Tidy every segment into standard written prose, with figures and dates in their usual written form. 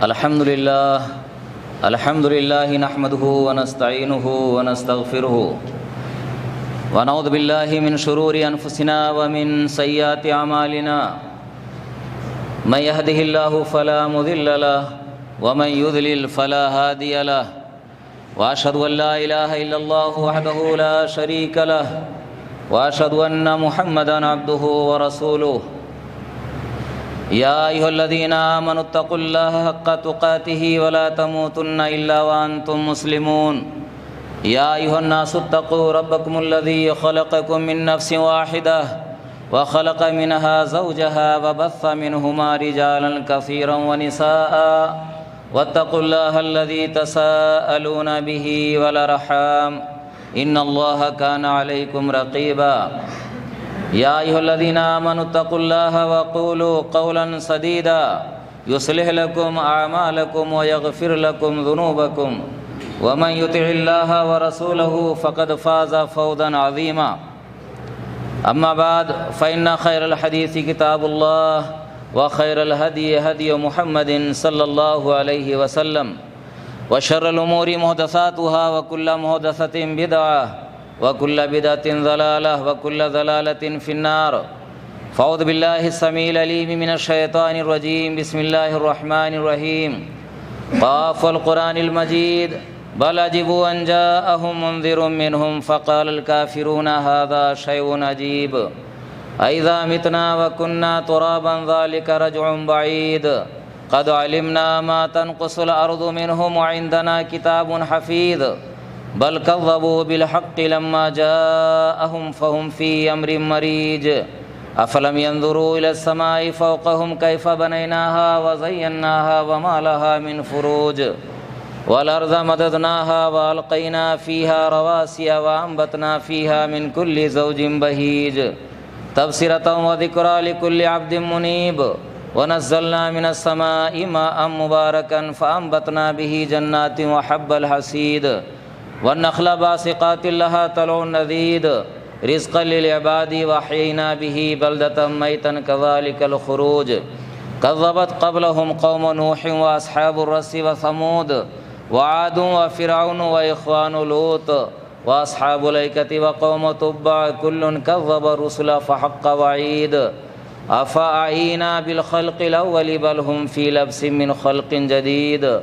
الحمد لله نحمده ونستعينه ونستغفره ونعوذ بالله من شرور أنفسنا ومن سيئات أعمالنا من يهده الله فلا مضل له ومن يضلل فلا هادي له وأشهد أن لا إله إلا الله وحده لا شريك له وأشهد أن محمدًا عبده ورسوله يا أيها الذين آمنوا اتقوا الله حق تقاته ولا تموتن إلا وأنتم مسلمون يا أيها الناس اتقوا ربكم الذي خلقكم من نفس واحدة وخلق منها زوجها وبث منهما رجالا كثيرا ونساء واتقوا الله الذي تساءلون به والأرحام إن الله كان عليكم رقيبا يا أيها الذين آمنوا اتقوا الله وقولوا قولا سديدا يصلح لكم أعمالكم ويغفر لكم ذنوبكم ومن يطع الله ورسوله فقد فاز فوزا عظيما أما بعد فإن خير الحديث كتاب الله وخير الهدي هدي محمد صلى الله عليه وسلم وشر الأمور محدثاتها وكل محدثة بدعة وكل بدعة ضلالة وكل ضلالة في النار فأعوذ بالله السميع العليم من الشيطان الرجيم بسم الله الرحمن الرحيم قاف القرآن المجيد بل عجبوا أن جاءهم منذر منهم فقال الكافرون هذا شيء عجيب أإذا متنا وكنا ترابا ذلك رجع بعيد قد علمنا ما تنقص الأرض منهم وعندنا كتاب حفيظ بل كذبوا بالحق لما جاءهم فهم في أمر مريج أفلم ينظروا إلى السماء فوقهم كيف بنيناها وزيناها وما لها من فروج والأرض مددناها وألقينا فيها رواسي وأنبتنا فيها من كل زوج بهيج تبصرة وذكرى لكل عبد منيب ونزلنا من السماء ماء مباركا فأنبتنا به جنات وحب الحصيد والنخل باسقات لها طلع نضيد رزقا للعباد وأحيينا به بلدة ميتا كذلك الخروج كذبت قبلهم قوم نوح وأصحاب الرس وثمود وعاد وفرعون وإخوان لوط وأصحاب الأيكة وقوم تبع كل كذب الرسل فحق وعيد أفأعينا بالخلق الأول بل هم في لبس من خلق جديد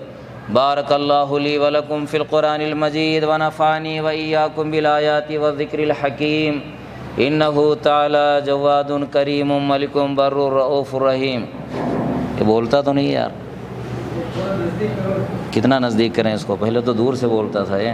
بارك الله لي ولكم في القرآن المجيد ونفعني وإياكم بالآيات والذكر الحكيم إنه تعالى جواد کریم ملک بر رؤوف رحیم. یہ بولتا تو نہیں یار، کتنا نزدیک کریں اس کو، پہلے تو دور سے بولتا تھا یہ.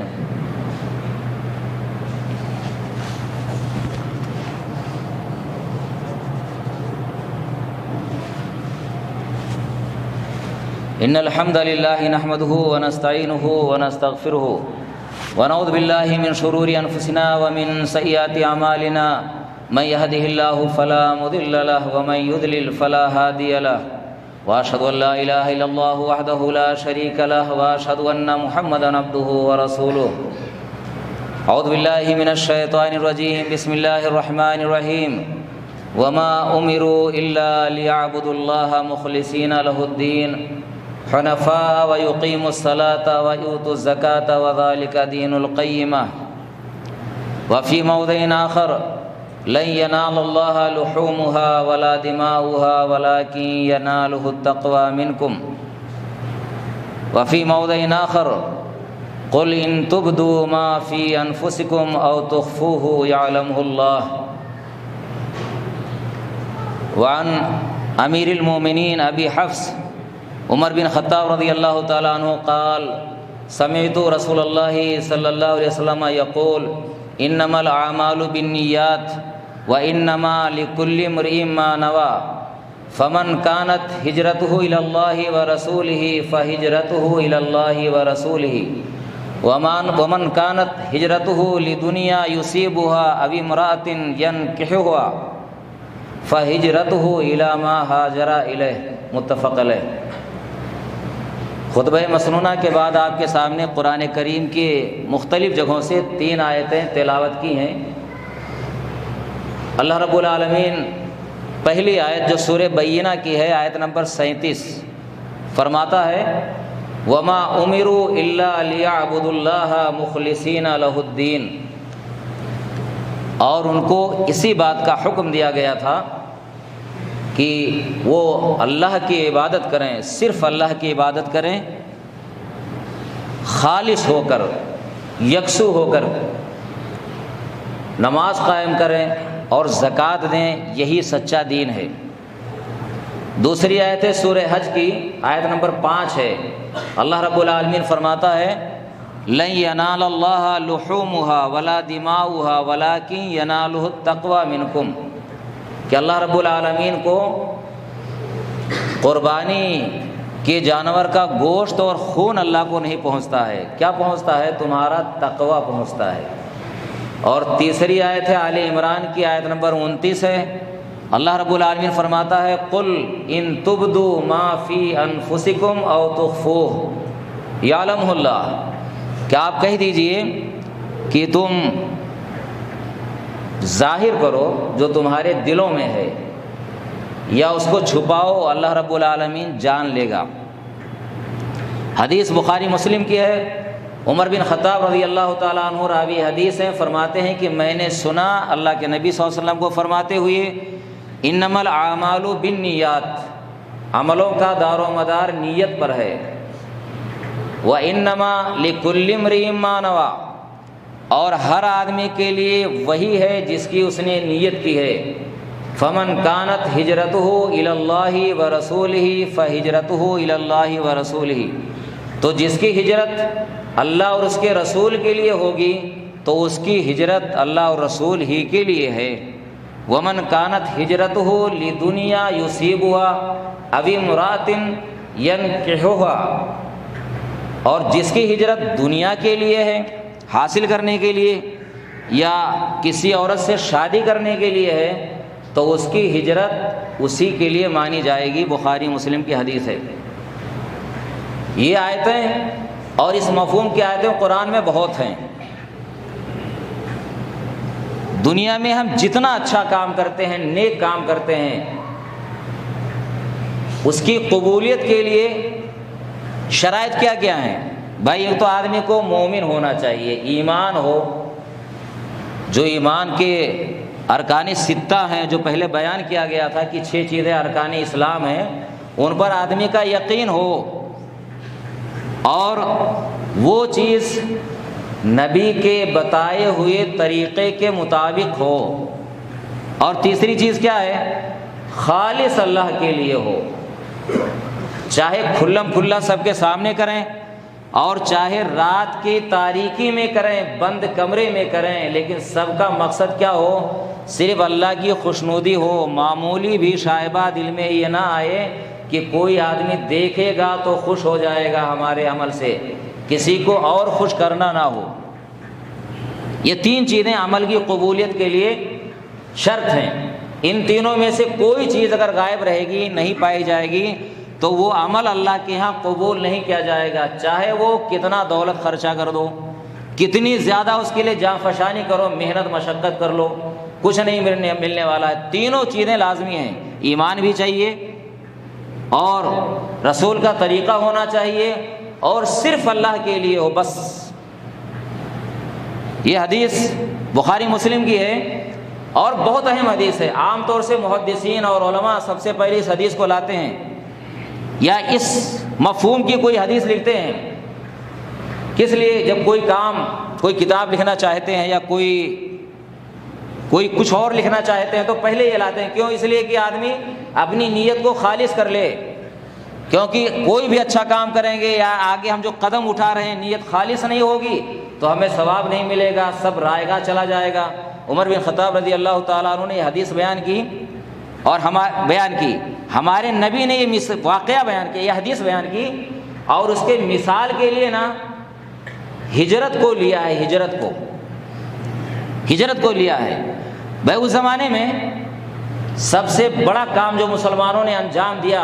ان الحمد لله نحمده ونستعينه ونستغفره ونعوذ بالله من شرور انفسنا ومن سيئات اعمالنا من يهده الله فلا مضل له ومن يضلل فلا هادي له واشهد ان لا اله الا الله وحده لا شريك له واشهد ان محمدا عبده ورسوله. اعوذ بالله من الشيطان الرجيم بسم الله الرحمن الرحيم وما امروا الا ليعبدوا الله مخلصين له الدين حنفاء ويقيموا الصلاة ويؤتوا الزكاة وذلك دين القيمة. وفي موضع آخر لن ينال الله لحومها ولا دماؤها ولكن يناله التقوى منكم. وفي موضع آخر قل إن تبدوا ما في أنفسكم أو تخفوه يعلمه الله. وعن أمير المؤمنين أبي حفص عمر بن خطاب رضی اللہ تعالیٰ عنہ قال سمعت رسول اللہ صلی اللہ علیہ وسلم یقول انما الاعمال بالنیات وانما لكل امرئ ما نوى فمن كانت هجرته الى الله ورسوله فهجرته الى الله ورسوله ومن كانت هجرته لدنيا يصيبها او امرأة ينكحها فهجرته الى ما هاجر اليه متفق علیہ. خطبہ مسنونہ کے بعد آپ کے سامنے قرآن کریم کی مختلف جگہوں سے 3 آیتیں تلاوت کی ہیں. اللہ رب العالمین پہلی آیت جو سورہ بینہ کی ہے، آیت نمبر 37، فرماتا ہے وما امروا الا لیعبدوا اللہ مخلصین لہ الدین، اور ان کو اسی بات کا حکم دیا گیا تھا کہ وہ اللہ کی عبادت کریں، صرف اللہ کی عبادت کریں، خالص ہو کر، یکسو ہو کر نماز قائم کریں اور زکوٰۃ دیں، یہی سچا دین ہے۔ دوسری آیت ہے سورہ حج کی، آیت نمبر 5 ہے، اللہ رب العالمین فرماتا ہے لن ینال اللہ لحومها ولا دماؤها ولکن ینالہ التقوی منکم، کہ اللہ رب العالمین کو قربانی کے جانور کا گوشت اور خون اللہ کو نہیں پہنچتا ہے، کیا پہنچتا ہے؟ تمہارا تقوی پہنچتا ہے۔ اور تیسری آیت ہے آل عمران کی، آیت نمبر 29 ہے، اللہ رب العالمین فرماتا ہے قل ان تبدوا ما فی انفسکم او تخفوہ یعلمہ اللہ، کہ آپ کہہ دیجئے کہ تم ظاہر کرو جو تمہارے دلوں میں ہے، یا اس کو چھپاؤ، اللہ رب العالمین جان لے گا۔ حدیث بخاری مسلم کی ہے، عمر بن خطاب رضی اللہ تعالیٰ عنہ راوی حدیث ہیں، فرماتے ہیں کہ میں نے سنا اللہ کے نبی صلی اللہ علیہ وسلم کو فرماتے ہوئے انما الاعمال بالنیات، عملوں کا دار و مدار نیت پر ہے، وَإِنَّمَا لِكُلِّ امْرِئٍ مَّا نَوَىٰ، اور ہر آدمی کے لیے وہی ہے جس کی اس نے نیت کی ہے، فَمَنْ كَانَتْ هِجْرَتُهُ إِلَى اللَّهِ وَرَسُولِهِ فَهِجْرَتُهُ إِلَى اللَّهِ وَرَسُولِهِ، تو جس کی ہجرت اللہ اور اس کے رسول کے لیے ہوگی تو اس کی ہجرت اللہ اور رسول ہی کے لیے ہے۔ وَمَنْ كَانَتْ هِجْرَتُهُ لِدُنْيَا يُصِيبُهَا أَوِ امْرَأَةٍ يَنكِحُهَا، اور جس کی ہجرت دنیا کے لیے ہے، حاصل کرنے کے لیے، یا کسی عورت سے شادی کرنے کے لیے ہے، تو اس کی ہجرت اسی کے لیے مانی جائے گی، بخاری مسلم کی حدیث ہے۔ یہ آیتیں اور اس مفہوم کی آیتیں قرآن میں بہت ہیں۔ دنیا میں ہم جتنا اچھا کام کرتے ہیں، نیک کام کرتے ہیں، اس کی قبولیت کے لیے شرائط کیا کیا ہیں؟ بھائی ایک تو آدمی کو مومن ہونا چاہیے، ایمان ہو، جو ایمان کے ارکان ستہ ہیں جو پہلے بیان کیا گیا تھا کہ 6 چیزیں ارکان اسلام ہیں، ان پر آدمی کا یقین ہو، اور وہ چیز نبی کے بتائے ہوئے طریقے کے مطابق ہو، اور تیسری چیز کیا ہے؟ خالص اللہ کے لیے ہو، چاہے کھلم کھلا سب کے سامنے کریں اور چاہے رات کی تاریکی میں کریں، بند کمرے میں کریں، لیکن سب کا مقصد کیا ہو؟ صرف اللہ کی خوشنودی ہو، معمولی بھی شائبہ دل میں یہ نہ آئے کہ کوئی آدمی دیکھے گا تو خوش ہو جائے گا ہمارے عمل سے، کسی کو اور خوش کرنا نہ ہو۔ یہ 3 چیزیں عمل کی قبولیت کے لیے شرط ہیں، ان تینوں میں سے کوئی چیز اگر غائب رہے گی، نہیں پائی جائے گی، تو وہ عمل اللہ کے ہاں قبول نہیں کیا جائے گا، چاہے وہ کتنا دولت خرچہ کر دو، کتنی زیادہ اس کے لیے جاں فشانی کرو، محنت مشقت کر لو، کچھ نہیں ملنے والا ہے۔ تینوں چیزیں لازمی ہیں، ایمان بھی چاہیے، اور رسول کا طریقہ ہونا چاہیے، اور صرف اللہ کے لیے ہو، بس۔ یہ حدیث بخاری مسلم کی ہے اور بہت اہم حدیث ہے۔ عام طور سے محدثین اور علماء سب سے پہلے اس حدیث کو لاتے ہیں، یا اس مفہوم کی کوئی حدیث لکھتے ہیں، کس لیے؟ جب کوئی کام، کوئی کتاب لکھنا چاہتے ہیں یا کوئی کچھ اور لکھنا چاہتے ہیں تو پہلے یہ لاتے ہیں، کیوں؟ اس لیے کہ آدمی اپنی نیت کو خالص کر لے، کیونکہ کوئی بھی اچھا کام کریں گے یا آگے ہم جو قدم اٹھا رہے ہیں نیت خالص نہیں ہوگی تو ہمیں ثواب نہیں ملے گا، سب رائے گاہ چلا جائے گا۔ عمر بن خطاب رضی اللہ تعالیٰ عنہ نے یہ حدیث بیان کی اور ہمارے نبی نے یہ واقعہ بیان کیا، یہ حدیث بیان کی، اور اس کے مثال کے لیے نا ہجرت کو لیا ہے، ہجرت کو لیا ہے۔ بھائی اس زمانے میں سب سے بڑا کام جو مسلمانوں نے انجام دیا،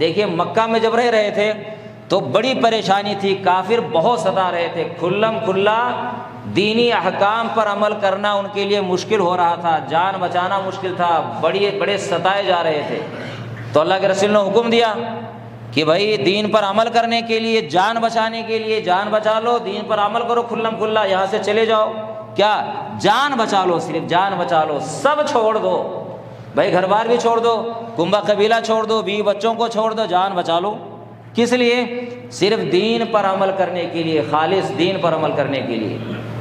دیکھیے مکہ میں جب رہ رہے تھے تو بڑی پریشانی تھی، کافر بہت ستا رہے تھے، کھلم کھلا دینی احکام پر عمل کرنا ان کے لیے مشکل ہو رہا تھا، جان بچانا مشکل تھا، بڑے ستائے جا رہے تھے۔ تو اللہ کے رسول نے حکم دیا کہ بھائی دین پر عمل کرنے کے لیے، جان بچانے کے لیے جان بچا لو، دین پر عمل کرو کھلم کھلا، یہاں سے چلے جاؤ، کیا جان بچا لو، صرف جان بچا لو، سب چھوڑ دو بھائی، گھر بار بھی چھوڑ دو، کنبہ قبیلہ چھوڑ دو، بیوی بچوں کو چھوڑ دو، جان بچا لو۔ کس لیے؟ صرف دین پر عمل کرنے کے لیے، خالص دین پر عمل کرنے کے لیے۔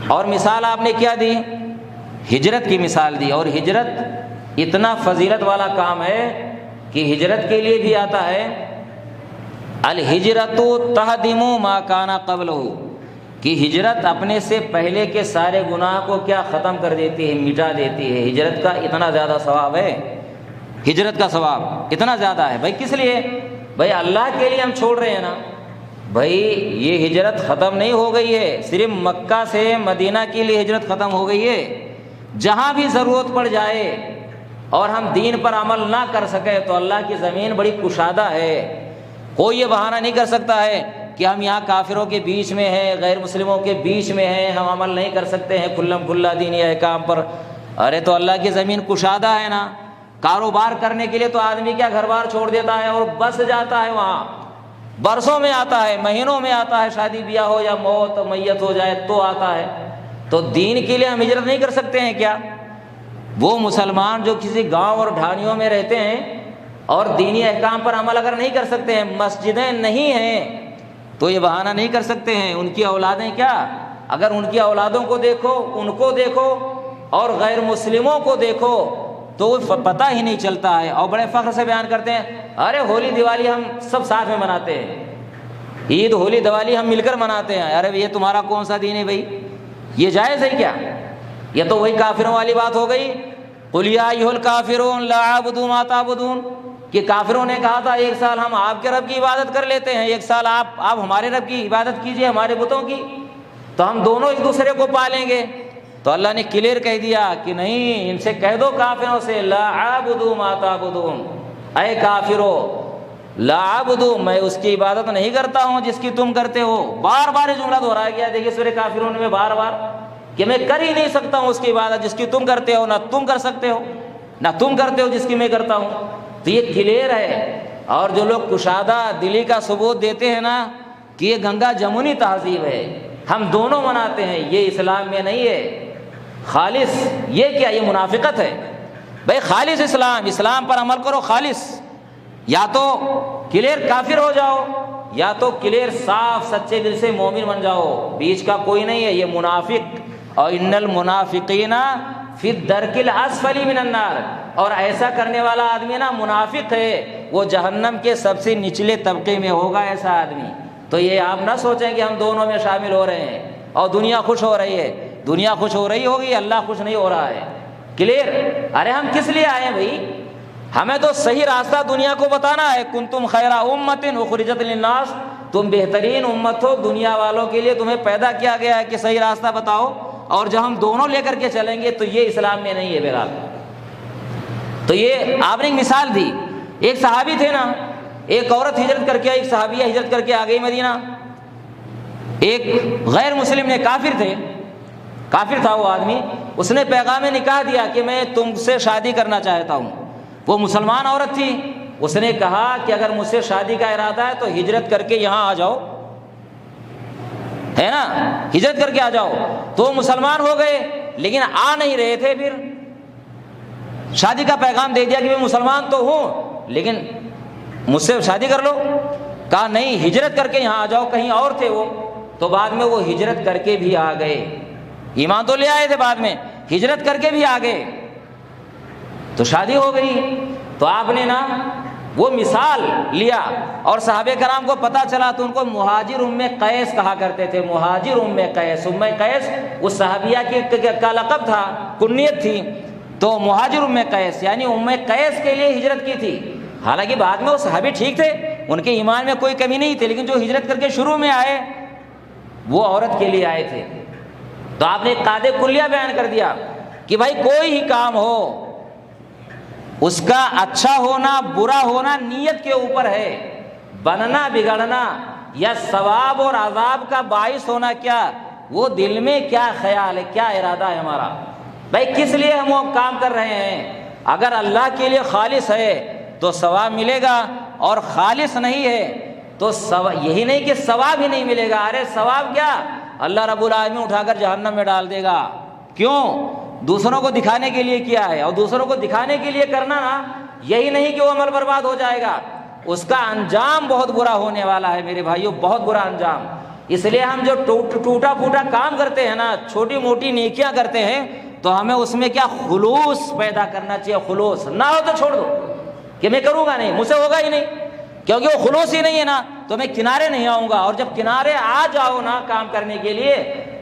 اور مثال آپ نے کیا دی؟ ہجرت کی مثال دی، اور ہجرت اتنا فضیلت والا کام ہے کہ ہجرت کے لیے بھی آتا ہے الہجرت تہدم ما کان قبلہ، کہ ہجرت اپنے سے پہلے کے سارے گناہ کو کیا ختم کر دیتی ہے، مٹا دیتی ہے۔ ہجرت کا اتنا زیادہ ثواب ہے، ہجرت کا ثواب اتنا زیادہ ہے۔ بھائی کس لیے؟ بھائی اللہ کے لیے ہم چھوڑ رہے ہیں نا بھائی، یہ ہجرت ختم نہیں ہو گئی ہے، صرف مکہ سے مدینہ کے لیے ہجرت ختم ہو گئی ہے۔ جہاں بھی ضرورت پڑ جائے اور ہم دین پر عمل نہ کر سکے تو اللہ کی زمین بڑی کشادہ ہے، کوئی یہ بہانہ نہیں کر سکتا ہے کہ ہم یہاں کافروں کے بیچ میں ہیں، غیر مسلموں کے بیچ میں ہیں، ہم عمل نہیں کر سکتے ہیں کھلم کھلا دینی احکام پر۔ ارے تو اللہ کی زمین کشادہ ہے نا، کاروبار کرنے کے لیے تو آدمی کیا گھر بار چھوڑ دیتا ہے اور بس جاتا ہے وہاں، برسوں میں آتا ہے، مہینوں میں آتا ہے، شادی بیاہ ہو یا موت میت ہو جائے تو آتا ہے۔ تو دین کے لیے ہم ہجرت نہیں کر سکتے ہیں کیا؟ وہ مسلمان جو کسی گاؤں اور ڈھانیوں میں رہتے ہیں اور دینی احکام پر عمل اگر نہیں کر سکتے ہیں، مسجدیں نہیں ہیں، تو یہ بہانہ نہیں کر سکتے ہیں۔ ان کی اولادیں کیا، اگر ان کی اولادوں کو دیکھو، ان کو دیکھو اور غیر مسلموں کو دیکھو تو پتہ ہی نہیں چلتا ہے، اور بڑے فخر سے بیان کرتے ہیں ارے ہولی دیوالی ہم سب ساتھ میں مناتے ہیں، عید ہولی دیوالی ہم مل کر مناتے ہیں۔ ارے یہ تمہارا کون سا دین ہے بھائی؟ یہ جائز ہے کیا؟ یہ تو وہی کافروں والی بات ہو گئی، قل یا ایھا الکافرون لا اعبد ما تعبدون، کہ کافروں نے کہا تھا ایک سال ہم آپ کے رب کی عبادت کر لیتے ہیں، ایک سال آپ ہمارے رب کی عبادت کیجئے، ہمارے بتوں کی، تو ہم دونوں ایک دوسرے کو پالیں گے۔ تو اللہ نے کلیئر کہہ دیا کہ نہیں، ان سے کہہ دو کافروں سے لا اعبد ما تعبدون، اے کافرو لا اعبد، میں اس کی عبادت نہیں کرتا ہوں جس کی تم کرتے ہو۔ بار بار یہ جملہ دہرایا گیا، دیکھیے سورہ کافرون میں بار بار، کہ میں کر ہی نہیں سکتا ہوں اس کی عبادت جس کی تم کرتے ہو، نہ تم کر سکتے ہو، نہ تم کرتے ہو جس کی میں کرتا ہوں۔ تو یہ کلیئر ہے۔ اور جو لوگ کشادہ دلی کا ثبوت دیتے ہیں نا کہ یہ گنگا جمنی تہذیب ہے، ہم دونوں مناتے ہیں، یہ اسلام میں نہیں ہے۔ خالص یہ کیا، یہ منافقت ہے بھائی۔ خالص اسلام پر عمل کرو، خالص، یا تو کلیئر کافر ہو جاؤ یا تو کلیئر صاف سچے دل سے مومن بن جاؤ، بیچ کا کوئی نہیں ہے، یہ منافق۔ اور ان المنافقین فی الدرک الاسفل من النار، اور ایسا کرنے والا آدمی نا منافق ہے، وہ جہنم کے سب سے نچلے طبقے میں ہوگا ایسا آدمی۔ تو یہ آپ نہ سوچیں کہ ہم دونوں میں شامل ہو رہے ہیں اور دنیا خوش ہو رہی ہے، دنیا خوش ہو رہی ہوگی، اللہ خوش نہیں ہو رہا ہے۔ کلیئر؟ ارے ہم کس لیے آئے ہیں بھائی؟ ہمیں تو صحیح راستہ دنیا کو بتانا ہے۔ کنتم خیر امۃ اخرجت للناس، تم بہترین امت ہو، دنیا والوں کے لیے تمہیں پیدا کیا گیا ہے کہ صحیح راستہ بتاؤ، اور جب ہم دونوں لے کر کے چلیں گے تو یہ اسلام میں نہیں ہے بہرحال۔ تو یہ آپ نے ایک مثال دی، ایک صحابی تھے نا، ایک عورت ہجرت کر کے، ایک صحابیہ ہجرت کر کے آ گئی مدینہ، ایک غیر مسلم نے، کافر تھا وہ آدمی، اس نے پیغام نکاح دیا کہ میں تم سے شادی کرنا چاہتا ہوں۔ وہ مسلمان عورت تھی، اس نے کہا کہ اگر مجھ سے شادی کا ارادہ ہے تو ہجرت کر کے یہاں آ جاؤ، ہے نا، ہجرت کر کے آ جاؤ۔ تو مسلمان ہو گئے لیکن آ نہیں رہے تھے، پھر شادی کا پیغام دے دیا کہ میں مسلمان تو ہوں لیکن مجھ سے شادی کر لو۔ کہا نہیں، ہجرت کر کے یہاں آ جاؤ، کہیں اور تھے وہ۔ تو بعد میں وہ ہجرت کر کے بھی آ گئے، ایمان تو لے آئے تھے، بعد میں ہجرت کر کے بھی آ گئے، تو شادی ہو گئی۔ تو آپ نے نا وہ مثال لیا، اور صحابہ کرام کو پتہ چلا تو ان کو مہاجر ام قیس کہا کرتے تھے، مہاجر ام قیس۔ ام قیس اس صحابیہ کا لقب تھا، کنیت تھی، تو مہاجر ام قیس یعنی ام قیس کے لیے ہجرت کی تھی۔ حالانکہ بعد میں وہ صحابی ٹھیک تھے، ان کے ایمان میں کوئی کمی نہیں تھی، لیکن جو ہجرت کر کے شروع میں آئے وہ عورت کے لیے آئے تھے۔ تو آپ نے ایک قاعدہ کلیہ بیان کر دیا کہ بھائی کوئی ہی کام ہو، اس کا اچھا ہونا برا ہونا نیت کے اوپر ہے، بننا بگڑنا یا ثواب اور عذاب کا باعث ہونا کیا، وہ دل میں کیا خیال ہے، کیا ارادہ ہے ہمارا، بھائی کس لیے ہم وہ کام کر رہے ہیں۔ اگر اللہ کے لیے خالص ہے تو ثواب ملے گا، اور خالص نہیں ہے تو یہی نہیں کہ ثواب ہی نہیں ملے گا، ارے ثواب کیا، اللہ رب العالمین اٹھا کر جہنم میں ڈال دے گا۔ کیوں؟ دوسروں کو دکھانے کے لیے کیا ہے، اور دوسروں کو دکھانے کے لیے کرنا نا، یہی نہیں کہ وہ عمل برباد ہو جائے گا، اس کا انجام بہت برا ہونے والا ہے میرے بھائیوں، بہت برا انجام۔ اس لیے ہم جو ٹوٹا پھوٹا کام کرتے ہیں نا، چھوٹی موٹی نیکیاں کرتے ہیں، تو ہمیں اس میں کیا خلوص پیدا کرنا چاہیے۔ خلوص نہ ہو تو چھوڑ دو کہ میں کروں گا نہیں، مجھ سے ہوگا ہی نہیں، کیونکہ وہ خلوص ہی نہیں ہے نا، تو میں کنارے نہیں آؤں گا۔ اور جب کنارے آ جاؤ نا کام کرنے کے لیے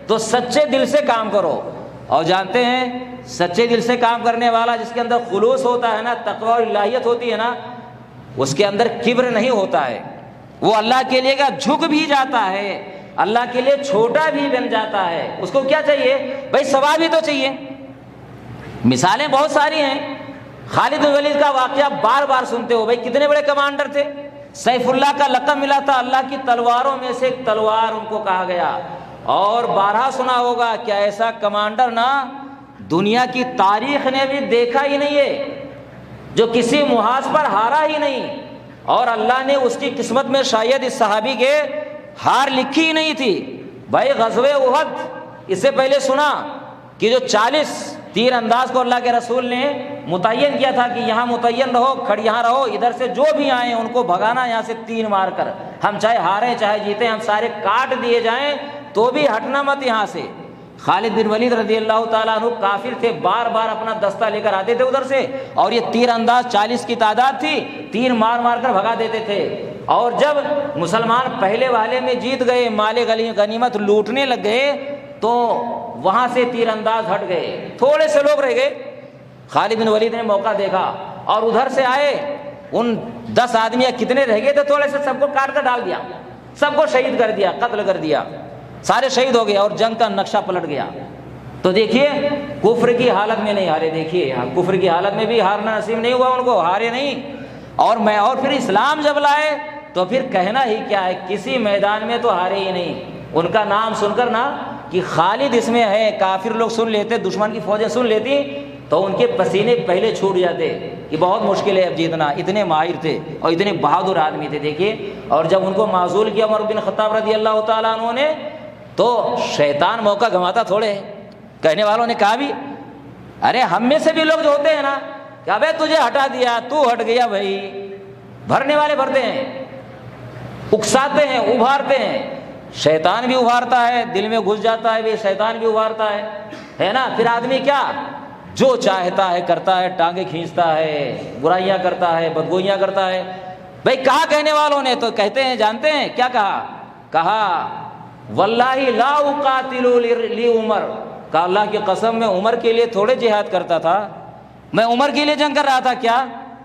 تو سچے دل سے کام کرو۔ اور جانتے ہیں سچے دل سے کام کرنے والا جس کے اندر خلوص ہوتا ہے نا، تقوی اور الہیت ہوتی ہے نا، اس کے اندر کبر نہیں ہوتا ہے، وہ اللہ کے لیے جھک بھی جاتا ہے، اللہ کے لیے چھوٹا بھی بن جاتا ہے۔ اس کو کیا چاہیے بھائی؟ ثواب ہی تو چاہیے۔ مثالیں بہت ساری ہیں، خالد بن ولید کا واقعہ بار بار سنتے ہو، بھائی کتنے بڑے کمانڈر تھے، سیف اللہ کا لقب ملا تھا، اللہ کی تلواروں میں سے ایک تلوار ان کو کہا گیا، اور بارہا سنا ہوگا کہ ایسا کمانڈر نا دنیا کی تاریخ نے بھی دیکھا ہی نہیں ہے، جو کسی محاذ پر ہارا ہی نہیں، اور اللہ نے اس کی قسمت میں شاید اس صحابی کے ہار لکھی ہی نہیں تھی۔ بھائی غزوہ احد، اس سے پہلے سنا کہ جو 40 تیر انداز کو اللہ کے رسول نے متعین کیا تھا کہ یہاں متعین رہو، کھڑی یہاں رہو، ادھر سے جو بھی آئیں ان کو بھگانا یہاں سے تیر مار کر، ہم چاہے ہاریں چاہے جیتے، ہم سارے کاٹ دیے جائیں تو بھی ہٹنا مت یہاں سے۔ خالد بن ولید رضی اللہ تعالیٰ عنہ کافر تھے، بار بار اپنا دستہ لے کر آتے تھے ادھر سے، اور یہ تیر انداز 40 کی تعداد تھی، تیر مار مار کر بھگا دیتے تھے۔ اور جب مسلمان پہلے والے میں جیت گئے، مال غنیمت لوٹنے لگ گئے، تو وہاں سے تیر انداز ہٹ گئے، تھوڑے سے لوگ رہ گئے۔ خالد بن ولید نے موقع دیکھا اور ادھر سے آئے، ان 10 آدمی کتنے رہ گئے تھے، تھوڑے سے سب کو کاٹ کر ڈال دیا، سب کو شہید کر دیا، قتل کر دیا، سارے شہید ہو گئے، اور جنگ کا نقشہ پلٹ گیا۔ تو دیکھیے کفر کی حالت میں نہیں ہارے، دیکھیے کفر کی حالت میں بھی ہارنا نصیب نہیں ہوا ان کو، ہارے نہیں۔ اور پھر اسلام جب لائے تو پھر کہنا ہی کیا ہے، کسی میدان میں تو ہارے ہی نہیں۔ ان کا نام سن کر نا کہ خالد اس میں ہے، کافر لوگ سن لیتے، دشمن کی فوجیں سن لیتی تو ان کے پسینے پہلے چھوٹ جاتے کہ بہت مشکل ہے اب جیتنا، اتنے ماہر تھے اور اتنے بہادر آدمی تھے۔ دیکھیے، اور جب ان کو معزول کیا عمر بن خطاب رضی اللہ تعالیٰ عنہ نے، تو شیطان موقع گنواتا تھوڑے ہے، کہنے والوں نے کہا بھی، ارے ہم میں سے بھی لوگ جو ہوتے ہیں نا کہ ابے تجھے ہٹا دیا، تو ہٹ گیا، بھائی بھرنے والے بھرتے ہیں، اکساتے ہیں، ابھارتے ہیں، شیطان بھی ابھارتا ہے، دل میں گھس جاتا ہے، بھی شیطان بھی ابھارتا ہے نا۔ پھر آدمی کیا جو چاہتا ہے کرتا ہے، ٹانگیں کھینچتا ہے، برائیاں کرتا ہے، بدگوئیاں کرتا ہے۔ بھائی کہا کہنے والوں نے، تو کہتے ہیں، جانتے ہیں کیا کہا واللہ لا اقاتل لی عمر، کہا اللہ کی قسم میں عمر کے لیے تھوڑے جہاد کرتا تھا، میں عمر کے لیے جنگ کر رہا تھا کیا،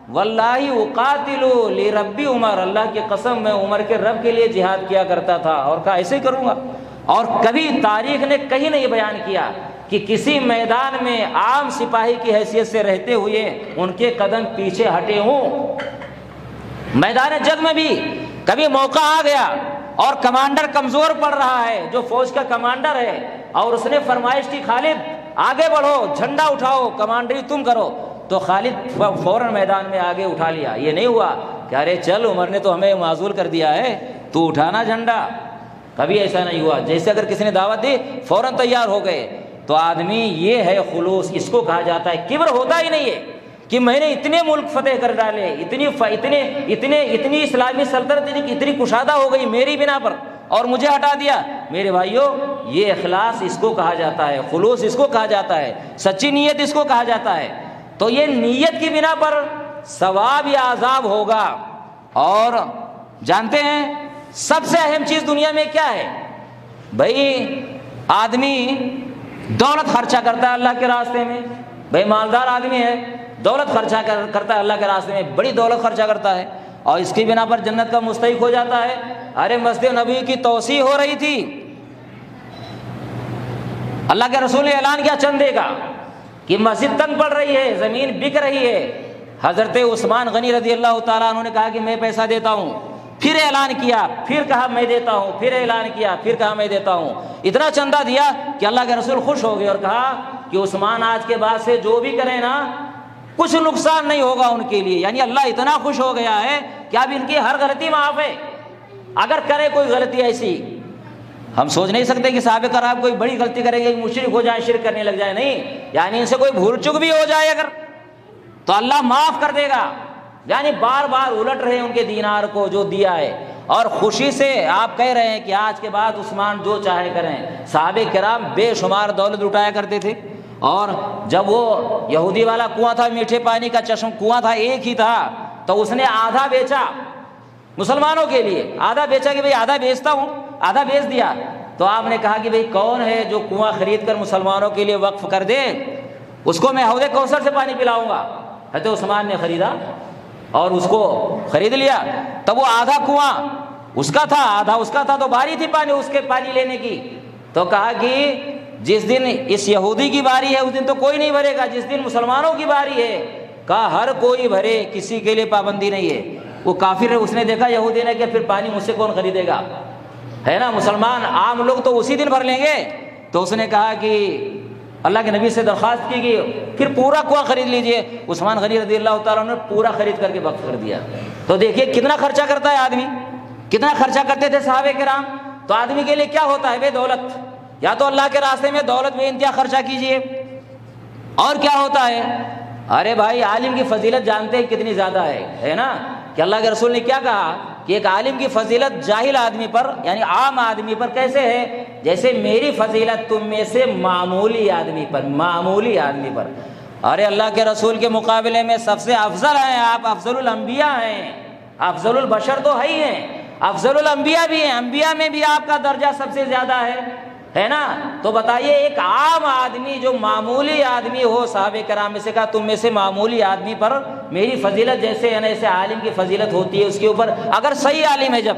واللہ اقاتل لی ربی عمر، اللہ کی قسم میں عمر کے رب کے لیے جہاد کیا کرتا تھا، اور کہا ایسے ہی کروں گا۔ اور کبھی تاریخ نے کہیں نہیں بیان کیا کہ کسی میدان میں عام سپاہی کی حیثیت سے رہتے ہوئے ان کے قدم پیچھے ہٹے ہوں۔ میدان جنگ میں بھی کبھی موقع آ گیا اور کمانڈر کمزور پڑ رہا ہے، جو فوج کا کمانڈر ہے، اور اس نے فرمائش کی خالد آگے بڑھو، جھنڈا اٹھاؤ، کمانڈری تم کرو، تو خالد فوراً میدان میں آگے اٹھا لیا۔ یہ نہیں ہوا کہ ارے چل عمر نے تو ہمیں معزول کر دیا ہے، تو اٹھانا جھنڈا، کبھی ایسا نہیں ہوا۔ جیسے اگر کسی نے دعوت دی فوراً تیار ہو گئے۔ تو آدمی یہ ہے خلوص، اس کو کہا جاتا ہے۔ کبر ہوتا ہی نہیں ہے کہ میں نے اتنے ملک فتح کر ڈالے، اتنی اسلامی سلطنت اتنی کشادہ ہو گئی میری بنا پر، اور مجھے ہٹا دیا۔ میرے بھائیوں، یہ اخلاص اس کو کہا جاتا ہے، خلوص اس کو کہا جاتا ہے، سچی نیت اس کو کہا جاتا ہے۔ تو یہ نیت کی بنا پر ثواب یا عذاب ہوگا۔ اور جانتے ہیں سب سے اہم چیز دنیا میں کیا ہے؟ بھائی آدمی دولت خرچہ کرتا ہے اللہ کے راستے میں، بھائی مالدار آدمی ہے، دولت خرچہ کرتا ہے اللہ کے راستے میں، بڑی دولت خرچہ کرتا ہے، اور اس کی بنا پر جنت کا مستحق ہو جاتا ہے۔ ارے مسجد نبوی کی توسیع ہو رہی تھی، اللہ کے رسول نے اعلان کیا چندے کا کہ مسجد تنگ پڑ رہی ہے، زمین بک رہی ہے۔ حضرت عثمان غنی رضی اللہ تعالیٰ عنہ نے کہا کہ میں پیسہ دیتا ہوں، پھر اعلان کیا، پھر کہا میں دیتا ہوں، پھر اعلان کیا، پھر کہا میں دیتا ہوں۔ اتنا چندہ دیا کہ اللہ کے رسول خوش ہو گئے اور کہا کہ عثمان آج کے بعد سے جو بھی کرے نا کچھ نقصان نہیں ہوگا ان کے لیے. یعنی اللہ اتنا خوش ہو گیا ہے کہ اب ان کی ہر غلطی معاف ہے. اگر کرے کوئی غلطی ایسی، ہم سوچ نہیں سکتے کہ صحابہ کرام کوئی بڑی غلطی کریں گے، مشرک ہو جائیں، شرک کرنے لگ جائے. نہیں، یعنی ان سے کوئی بھول چک بھی ہو جائے اگر تو اللہ معاف کر دے گا. یعنی بار بار الٹ رہے ہیں ان کے دینار کو جو دیا ہے، اور خوشی سے آپ کہہ رہے ہیں کہ آج کے بعد عثمان جو چاہے کریں. صحابہ کرام بے شمار دولت لٹایا کرتے تھے، اور جب وہ یہودی والا کنواں تھا، میٹھے پانی کا چشم کنواں تھا، ایک ہی تھا، تو اس نے آدھا بیچا مسلمانوں کے لیے، آدھا بیچا کہ بھئی آدھا بیچتا ہوں، آدھا بیچ دیا. تو آپ نے کہا کہ بھئی کون ہے جو کنواں خرید کر مسلمانوں کے لیے وقف کر دے، اس کو میں حوض کوثر سے پانی پلاؤں گا. حضرت عثمان نے خریدا اور اس کو خرید لیا. تب وہ آدھا کنواں اس کا تھا، آدھا اس کا تھا، تو باری تھی پانی اس کے پانی لینے کی. تو کہا کہ جس دن اس یہودی کی باری ہے اس دن تو کوئی نہیں بھرے گا، جس دن مسلمانوں کی باری ہے کہا ہر کوئی بھرے، کسی کے لیے پابندی نہیں ہے. وہ کافر ہے، اس نے دیکھا یہودی نے کہ پھر پانی مجھ سے کون خریدے گا، ہے نا، مسلمان عام لوگ تو اسی دن بھر لیں گے. تو اس نے کہا کہ اللہ کے نبی سے درخواست کی کہ پھر پورا کنواں خرید لیجئے. عثمان غنی رضی اللہ تعالیٰ نے پورا خرید کر کے وقف کر دیا. تو دیکھیے کتنا خرچہ کرتا ہے آدمی، کتنا خرچہ کرتے تھے صحابہ کرام. تو آدمی کے لیے کیا ہوتا ہے بے دولت، یا تو اللہ کے راستے میں دولت بے انتہا خرچہ کیجئے، اور کیا ہوتا ہے، ارے بھائی عالم کی فضیلت جانتے ہیں کتنی زیادہ ہے نا، کہ اللہ کے رسول نے کیا کہا کہ ایک عالم کی فضیلت جاہل آدمی پر یعنی عام آدمی پر کیسے ہے، جیسے میری فضیلت تم میں سے معمولی آدمی پر، معمولی آدمی پر. ارے اللہ کے رسول کے مقابلے میں سب سے افضل ہیں آپ، افضل الانبیاء ہیں، افضل البشر تو ہے ہی ہیں، افضل الانبیاء بھی ہیں، انبیاء میں بھی آپ کا درجہ سب سے زیادہ ہے نا. تو بتائیے ایک عام آدمی جو معمولی آدمی ہو، صحابہ کرام میں سے کہا تم میں سے معمولی آدمی پر میری فضیلت جیسے ہے نا ایسے عالم کی فضیلت ہوتی ہے اس کے اوپر، اگر صحیح عالم ہے جب.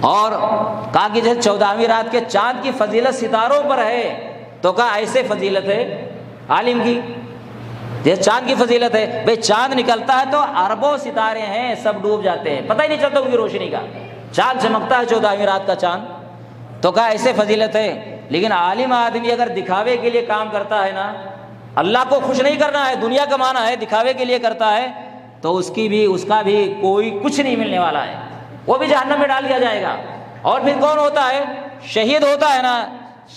اور کہا کہ جیسے 14ویں رات کے چاند کی فضیلت ستاروں پر ہے، تو کہا ایسے فضیلت ہے عالم کی جیسے چاند کی فضیلت ہے. بھئی چاند نکلتا ہے تو اربوں ستارے ہیں، سب ڈوب جاتے ہیں، پتہ ہی نہیں چلتا ان کی روشنی کا. چاند چمکتا ہے 14ویں رات کا چاند، تو کہا ایسے فضیلت ہے. لیکن عالم آدمی اگر دکھاوے کے لیے کام کرتا ہے نا، اللہ کو خوش نہیں کرنا ہے، دنیا کمانا ہے، دکھاوے کے لیے کرتا ہے، تو اس کا بھی کوئی کچھ نہیں ملنے والا ہے، وہ بھی جہنم میں ڈال دیا جائے گا. اور پھر کون ہوتا ہے، شہید ہوتا ہے نا.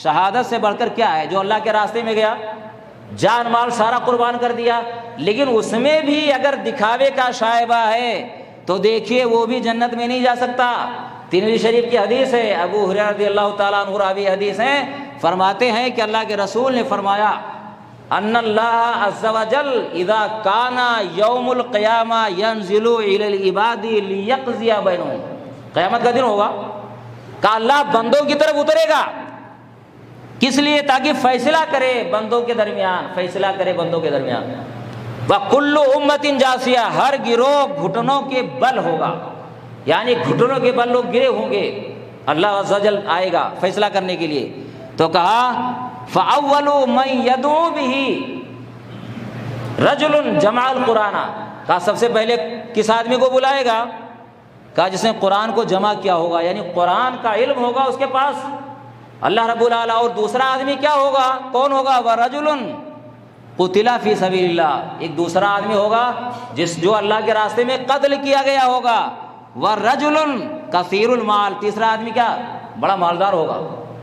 شہادت سے بڑھ کر کیا ہے، جو اللہ کے راستے میں گیا، جان مال سارا قربان کر دیا، لیکن اس میں بھی اگر دکھاوے کا شائبہ ہے تو دیکھیے وہ بھی جنت میں نہیں جا سکتا. ترمذی شریف کی حدیث ہے، ابو ہریرہ رضی اللہ تعالیٰ عنہ راوی حدیث ہیں، فرماتے ہیں کہ اللہ کے رسول نے فرمایا ان اللہ عز وجل اذا کان یوم القیامہ ینزل الی العباد لیقضی بینہم. قیامت کا دن ہوگا کہ اللہ بندوں کی طرف اترے گا، کس لیے، تاکہ فیصلہ کرے بندوں کے درمیان، فیصلہ کرے بندوں کے درمیان. وَكُلُّ أُمَّةٍ جَاثِيَةٍ، ہر گروہ گھٹنوں کے بل ہوگا، یعنی گھٹنوں کے بل لوگ گرے ہوں گے، اللہ عز وجل آئے گا فیصلہ کرنے کے لیے. تو کہا فَأَوَّلُ مَن يَدْعُو بِهِ رَجُلٌ جَمَعَ الْقُرْآنَ، کہا سب سے پہلے کس آدمی کو بلائے گا، کہا جس نے قرآن کو جمع کیا ہوگا، یعنی قرآن کا علم ہوگا اس کے پاس، اللہ رب العالی. اور دوسرا آدمی کیا ہوگا، کون ہوگا، وَرَجُلٌ قُتِلَ فِي سَبِيلِ اللَّهِ، ایک دوسرا آدمی ہوگا جو اللہ کے راستے میں قتل کیا گیا ہوگا. وَرَجُلٌ كَثِيرُ الْمَالِ، تیسرا آدمی کیا، بڑا مالدار ہوگا.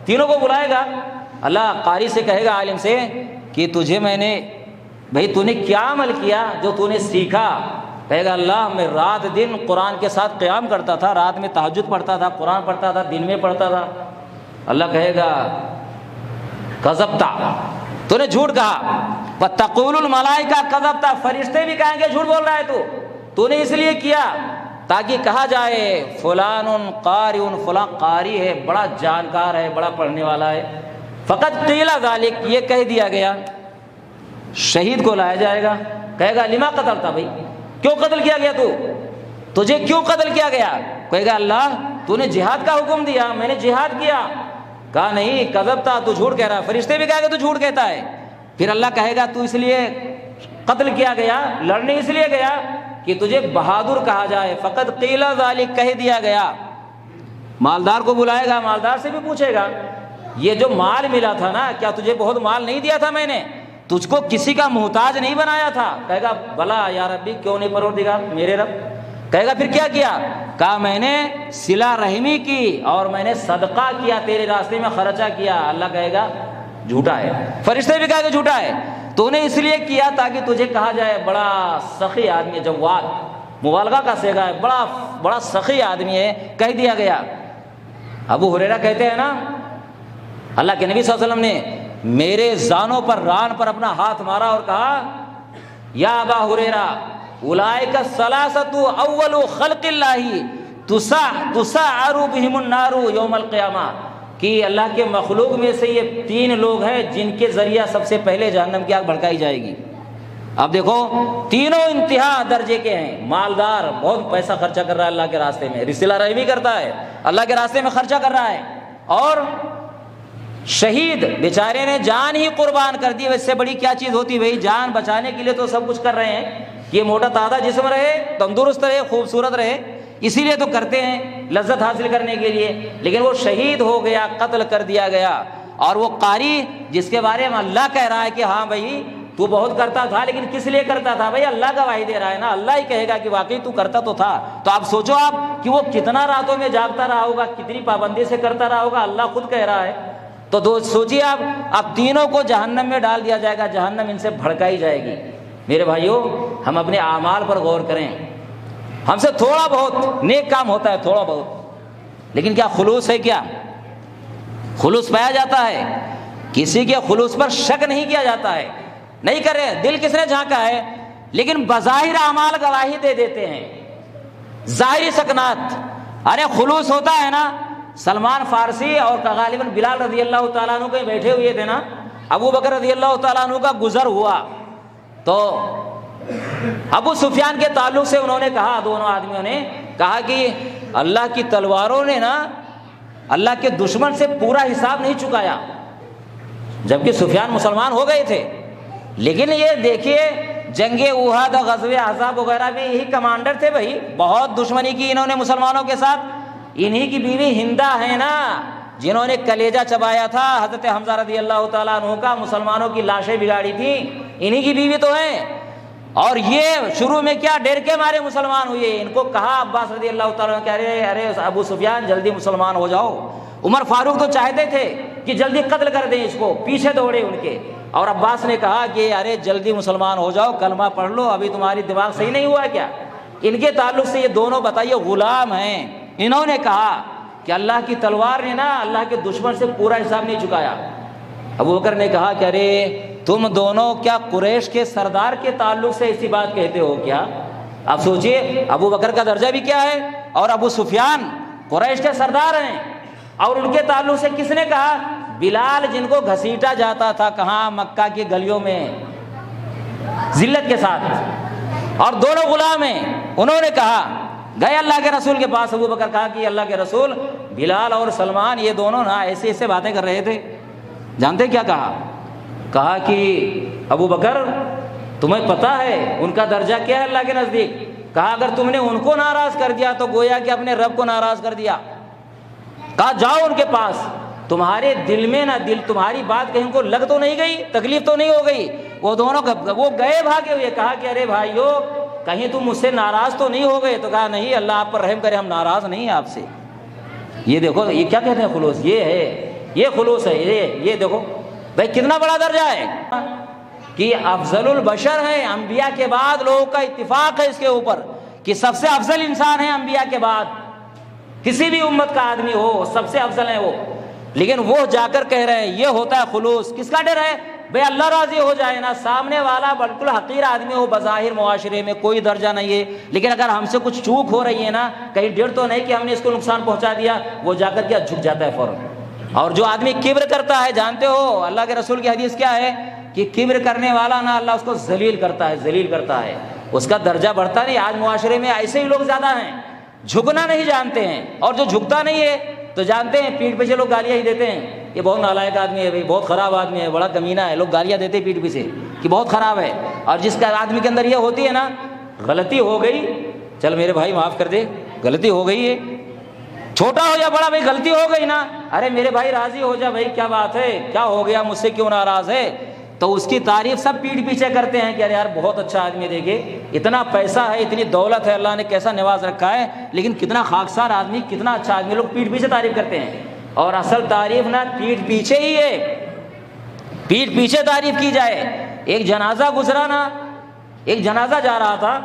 تینوں کو بلائے گا. اللہ قاری سے کہے گا، عالم سے، کہ تجھے میں نے، بھئی تو نے کیا عمل کیا جو تو نے سیکھا. کہے گا اللہ میں رات دن قرآن کے ساتھ قیام کرتا تھا، رات میں تہجد پڑھتا تھا، قرآن پڑھتا تھا، دن میں پڑھتا تھا. اللہ کہے گا کذبتا، تو نے جھوٹ کہا. وَتَقُولُ الْمَلَائِکَةُ کذبتا، فرشتے بھی کہیں گے جھوٹ بول رہا ہے تو نے اس لیے کیا تاکہ کہا جائے فلان قاری، فلاں قاری ہے، بڑا جانکار ہے، بڑا پڑھنے والا ہے. فقط قیل ذالک، یہ کہہ دیا گیا. شہید کو لایا جائے گا، کہے گا لما قتلتا، بھائی کیوں قتل کیا گیا، تجھے کیوں قتل کیا گیا. کہے گا اللہ تو نے جہاد کا حکم دیا، میں نے جہاد کیا. کہا نہیں کذبتا، تو جھوٹ کہہ رہا. فرشتے بھی کہے گا تو جھوٹ کہتا ہے. پھر اللہ کہے گا تو اس لیے قتل کیا گیا، لڑنے اس لیے گیا کہ تجھے بہادر کہا جائے. فقط قیل ذالک، کہہ دیا گیا. مالدار کو بلائے گا، مالدار سے بھی پوچھے گا یہ جو مال ملا تھا نا، کیا تجھے بہت مال نہیں دیا تھا میں نے. تجھ کو کسی کا محتاج نہیں بنایا تھا. کہے گا بھلا یا ربی کیوں نہیں پروردگار میرے رب. کہے گا پھر کیا کیا؟ کہا میں نے صلہ رحمی کی اور میں نے صدقہ کیا، تیرے راستے میں خرچہ کیا. اللہ کہے گا جھوٹا ہے. فرشتے بھی کہا کہ جھوٹا ہے. تو نے اس لیے کیا تاکہ تجھے کہا جائے بڑا سخی آدمی، جواد مبالغہ کا صیغہ ہے، بڑا سخی آدمی ہے، کہہ دیا گیا. ابو ہریرہ کہتے ہیں نا اللہ کے نبی صلی اللہ علیہ وسلم نے میرے زانوں پر، ران پر اپنا ہاتھ مارا اور کہا یا ابا ہریرہ اولئک الثلاثۃ اول خلق اللہ تسعر بہم النار یوم القیامہ، کہ اللہ کے مخلوق میں سے یہ 3 لوگ ہیں جن کے ذریعہ سب سے پہلے جہنم کی آگ بھڑکائی جائے گی. اب دیکھو تینوں انتہا درجے کے ہیں. مالدار، بہت پیسہ خرچہ کر رہا ہے اللہ کے راستے میں، صلہ رحمی کرتا ہے، اللہ کے راستے میں خرچہ کر رہا ہے. اور شہید بیچارے نے جان ہی قربان کر دی. اس سے بڑی کیا چیز ہوتی بھائی؟ جان بچانے کے لیے تو سب کچھ کر رہے ہیں، یہ موٹا تازہ جسم رہے، تندرست رہے، خوبصورت رہے، اسی لیے تو کرتے ہیں لذت حاصل کرنے کے لیے. لیکن وہ شہید ہو گیا، قتل کر دیا گیا. اور وہ قاری جس کے بارے میں اللہ کہہ رہا ہے کہ ہاں بھائی تو بہت کرتا تھا، لیکن کس لیے کرتا تھا؟ بھائی اللہ گواہی دے رہا ہے نا، اللہ ہی کہے گا کہ واقعی تو کرتا تو تھا. تو آپ سوچو آپ کہ وہ کتنا راتوں میں جاگتا رہا ہوگا، کتنی پابندی سے کرتا رہا ہوگا، اللہ خود کہہ رہا ہے. تو سوچیے آپ، اب تینوں کو جہنم میں ڈال دیا جائے گا، جہنم ان سے بھڑکائی جائے گی. میرے بھائیوں ہم اپنے اعمال پر غور کریں. ہم سے تھوڑا بہت نیک کام ہوتا ہے، تھوڑا بہت، لیکن کیا خلوص ہے؟ کیا خلوص پایا جاتا ہے؟ کسی کے خلوص پر شک نہیں کیا جاتا ہے. نہیں کرے، دل کس نے جھانکا ہے؟ لیکن بظاہر اعمال گواہی دے دیتے ہیں، ظاہری سکنات. ارے خلوص ہوتا ہے نا. سلمان فارسی اور غالباً بلال رضی اللہ تعالیٰ عنہ کہیں بیٹھے ہوئے تھے نا، ابو بکر رضی اللہ تعالیٰ عنہ کا گزر ہوا تو ابو سفیان کے تعلق سے انہوں نے کہا، دونوں آدمیوں نے کہا کہ اللہ کی تلواروں نے نا اللہ کے دشمن سے پورا حساب نہیں چکایا، جبکہ سفیان مسلمان ہو گئے تھے. لیکن یہ دیکھیے جنگ احد، غزوہ احزاب وغیرہ بھی یہی کمانڈر تھے بھائی. بہت دشمنی کی انہوں نے مسلمانوں کے ساتھ. انہی کی بیوی ہندہ ہے نا جنہوں نے کلیجہ چبایا تھا حضرت حمزہ رضی اللہ تعالیٰ عنہ کا، مسلمانوں کی لاشیں بگاڑی تھی، انہی کی بیوی تو ہیں. اور یہ شروع میں کیا ڈر کے مارے مسلمان ہوئے. ان کو کہا عباس رضی اللہ تعالیٰ عنہ کہ ارے ابو سفیان جلدی مسلمان ہو جاؤ. عمر فاروق تو چاہتے تھے کہ جلدی قتل کر دیں اس کو، پیچھے دوڑے ان کے. اور عباس نے کہا کہ ارے جلدی مسلمان ہو جاؤ، کلمہ پڑھ لو، ابھی تمہاری دماغ صحیح نہیں ہوا کیا؟ ان کے تعلق سے یہ دونوں بتائیے غلام ہیں. انہوں نے کہا کہ اللہ کی تلوار نے نا اللہ کے دشمن سے پورا حساب نہیں چکایا. ابو بکر نے کہا کہ ارے تم دونوں کیا قریش کے سردار کے تعلق سے ایسی بات کہتے ہو کیا؟ اب سوچئے ابو بکر کا درجہ بھی کیا ہے، اور ابو سفیان قریش کے سردار ہیں. اور ان کے تعلق سے کس نے کہا؟ بلال، جن کو گھسیٹا جاتا تھا کہاں؟ مکہ کی گلیوں میں ذلت کے ساتھ، اور دونوں غلام ہیں. انہوں نے کہا، گئے اللہ کے رسول کے پاس. ابو بکر کہا کہ اللہ کے رسول، بلال اور سلمان یہ دونوں نا ایسے ایسے باتیں کر رہے تھے. جانتے کیا کہا؟ کہا کہ ابو بکر تمہیں پتا ہے ان کا درجہ کیا ہے اللہ کے نزدیک؟ کہا اگر تم نے ان کو ناراض کر دیا تو گویا کہ اپنے رب کو ناراض کر دیا. کہا جاؤ ان کے پاس، تمہارے دل میں نہ دل تمہاری بات کہیں کو لگ تو نہیں گئی، تکلیف تو نہیں ہو گئی؟ وہ دونوں وہ گئے بھاگے ہوئے. کہا کہ ارے بھائیو کہیں تم مجھ سے ناراض تو نہیں ہو گئے؟ تو کہا نہیں، اللہ آپ پر رحم کرے، ہم ناراض نہیں ہیں آپ سے. یہ دیکھو یہ کیا کہتے ہیں خلوص. یہ ہے، یہ خلوص ہے. یہ دیکھو بھائی کتنا بڑا درجہ ہے کہ افضل البشر ہیں. انبیاء کے بعد لوگوں کا اتفاق ہے اس کے اوپر کہ سب سے افضل انسان ہے انبیاء کے بعد. کسی بھی امت کا آدمی ہو سب سے افضل ہے وہ. لیکن وہ جا کر کہہ رہے ہیں، یہ ہوتا ہے خلوص. کس کا ڈر ہے؟ بھئی اللہ راضی ہو جائے نا. سامنے والا بالکل حقیر آدمی ہو، بظاہر معاشرے میں کوئی درجہ نہیں ہے، لیکن اگر ہم سے کچھ چوک ہو رہی ہے نا، کہیں ڈر تو نہیں کہ ہم نے اس کو نقصان پہنچا دیا، وہ جا کر کے جھک جاتا ہے فوراً. اور جو آدمی کبر کرتا ہے، جانتے ہو اللہ کے رسول کی حدیث کیا ہے کہ کبر کرنے والا نا اللہ اس کو ذلیل کرتا ہے، ذلیل کرتا ہے، اس کا درجہ بڑھتا نہیں. آج معاشرے میں ایسے ہی لوگ زیادہ ہیں، جھکنا نہیں جانتے ہیں. اور جو جھکتا نہیں ہے تو جانتے ہیں پیٹھ پیچھے لوگ گالیاں ہی دیتے ہیں، یہ بہت نالائق آدمی ہے بھائی، بہت خراب آدمی ہے، بڑا کمینہ ہے. لوگ گالیاں دیتے ہیں پیٹھ پیچھے کہ بہت خراب ہے. اور جس کا آدمی کے اندر یہ ہوتی ہے نا، غلطی ہو گئی، چل میرے بھائی معاف کر دے، غلطی ہو گئی ہے، چھوٹا ہو یا بڑا، بھائی غلطی ہو گئی نا، ارے میرے بھائی راضی ہو جا بھائی، کیا بات ہے، کیا ہو گیا، مجھ سے کیوں ناراض ہے؟ تو اس کی تعریف سب پیٹھ پیچھے کرتے ہیں کہ ارے یار بہت اچھا آدمی، دیکھے اتنا پیسہ ہے، اتنی دولت ہے، اللہ نے کیسا نواز رکھا ہے، لیکن کتنا خاکسار آدمی، کتنا اچھا آدمی، لوگ پیٹھ پیچھے تعریف کرتے ہیں۔ اور اصل تعریف نا پیٹھ پیچھے ہی ہے، پیٹھ پیچھے تعریف کی جائے۔ ایک جنازہ گزرا نا، ایک جنازہ جا رہا تھا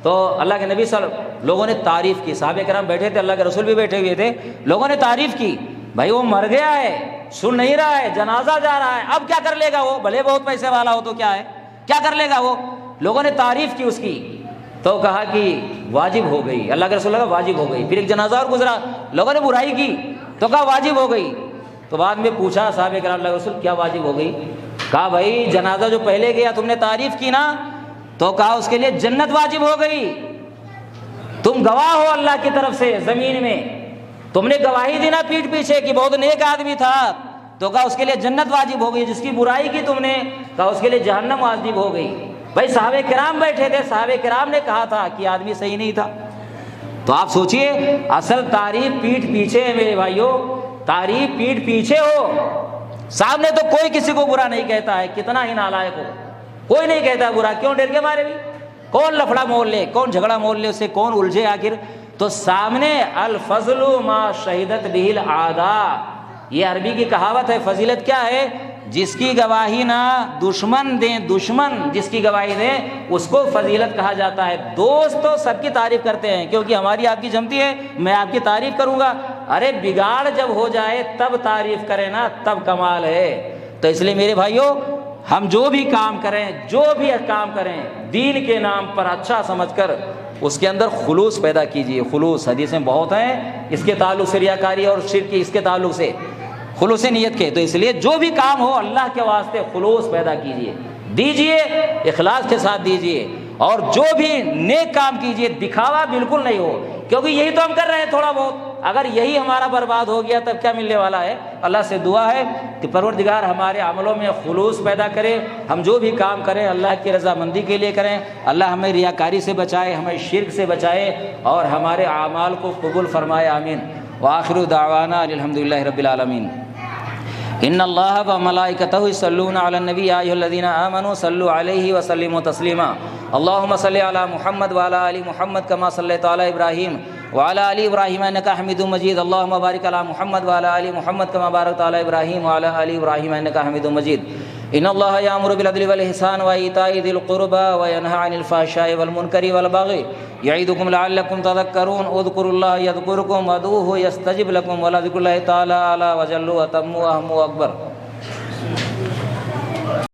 تو اللہ کے نبی صلی اللہ علیہ وسلم لوگوں نے تعریف کی، صحابہ کرام بیٹھے تھے، اللہ کے رسول بھی بیٹھے ہوئے تھے، لوگوں نے تعریف کی، بھائی وہ مر گیا ہے، سن نہیں رہا ہے، جنازہ جا رہا ہے، اب کیا کر لے گا وہ، بھلے بہت پیسے والا ہو تو کیا ہے، کیا کر لے گا وہ۔ لوگوں نے تعریف کی اس کی، تو کہا کہ واجب ہو گئی، اللہ کے رسول کا واجب ہو گئی۔ پھر ایک جنازہ اور گزرا، لوگوں نے برائی کی تو کہا واجب ہو گئی۔ تو بعد میں پوچھا صحابہ کرام اللہ کے رسول کیا واجب ہو گئی؟ کہا بھائی جنازہ جو پہلے گیا تم نے تعریف کی نا، تو کہا اس کے لیے جنت واجب ہو گئی، تم گواہ ہو اللہ کی طرف سے زمین میں، تم نے گواہی دی نا پیٹھ پیچھے کہ بہت نیک آدمی تھا، تو کہا اس کے لیے جنت واجب ہو گئی۔ جس کی برائی کی تم نے، کہا اس کے لیے جہنم واجب ہو گئی۔ بھائی صحابہ کرام بیٹھے تھے، صحابہ کرام نے کہا تھا کہ آدمی صحیح نہیں تھا۔ تو آپ سوچئے اصل تعریف پیٹھ پیچھے ہے میرے بھائیوں، تعریف پیٹھ پیچھے ہو، سامنے تو کوئی کسی کو برا نہیں کہتا ہے، کتنا ہی نالائق ہو، کوئی نہیں کہتا برا، کیوں ڈر کے مارے بھی، کون لفڑا مول لے، کون جھگڑا مول لے، اسے کون الجھے آخر۔ تو سامنے الفضل ما شہدت به الاعداء، یہ عربی کی کہاوت ہے۔ فضیلت کیا ہے؟ جس کی گواہی نہ دشمن دیں، دشمن جس کی گواہی دیں اس کو فضیلت کہا جاتا ہے۔ دوست تو سب کی تعریف کرتے ہیں کیونکہ ہماری آپ کی جمتی ہے، میں آپ کی تعریف کروں گا، ارے بگاڑ جب ہو جائے تب تعریف کریں نا، تب کمال ہے۔ تو اس لیے میرے بھائیوں ہم جو بھی کام کریں، جو بھی کام کریں، دین کے نام پر اچھا سمجھ کر اس کے اندر خلوص پیدا کیجئے۔ خلوص حدیثیں بہت ہیں اس کے تعلق سے، ریاکاری اور شرک کی اس کے تعلق سے، خلوص نیت کے۔ تو اس لیے جو بھی کام ہو اللہ کے واسطے خلوص پیدا کیجئے، دیجئے، اخلاص کے ساتھ دیجئے، اور جو بھی نیک کام کیجئے دکھاوا بالکل نہیں ہو، کیونکہ یہی تو ہم کر رہے ہیں تھوڑا بہت، اگر یہی ہمارا برباد ہو گیا تب کیا ملنے والا ہے۔ اللہ سے دعا ہے کہ پروردگار ہمارے عملوں میں خلوص پیدا کرے، ہم جو بھی کام کریں اللہ کی رضامندی کے لیے کریں، اللہ ہمیں ریاکاری سے بچائے، ہمیں شرک سے بچائے، اور ہمارے اعمال کو قبول فرمائے، آمین۔ وآخر دعوانا الحمدللہ رب العالمین۔ ان اللہ وملائکتہ یصلون علی النبی یا ایھا الذین آمنوا صلوا علیہ وسلموا تسلیما۔ اللهم صل علی محمد وعلی آل محمد کما صلیت علی ابراہیم وعلی آل ابراہیم انک حمید مجید۔ اللهم بارک علی محمد وعلی آل محمد کما بارکت علی ابراہیم وعلی آل ابراہیم انک حمید مجید۔ ان اللہ یامر بالعدل والاحسان وایتاء ذی القربى وینہی عن الفحشاء والمنکر والبغی یعظکم لعلکم تذکرون۔ اذکروا اللہ یذکرکم وادعوہ یستجب لکم ولذکر اللہ تعالی اعلی وجل واتم واہم اکبر۔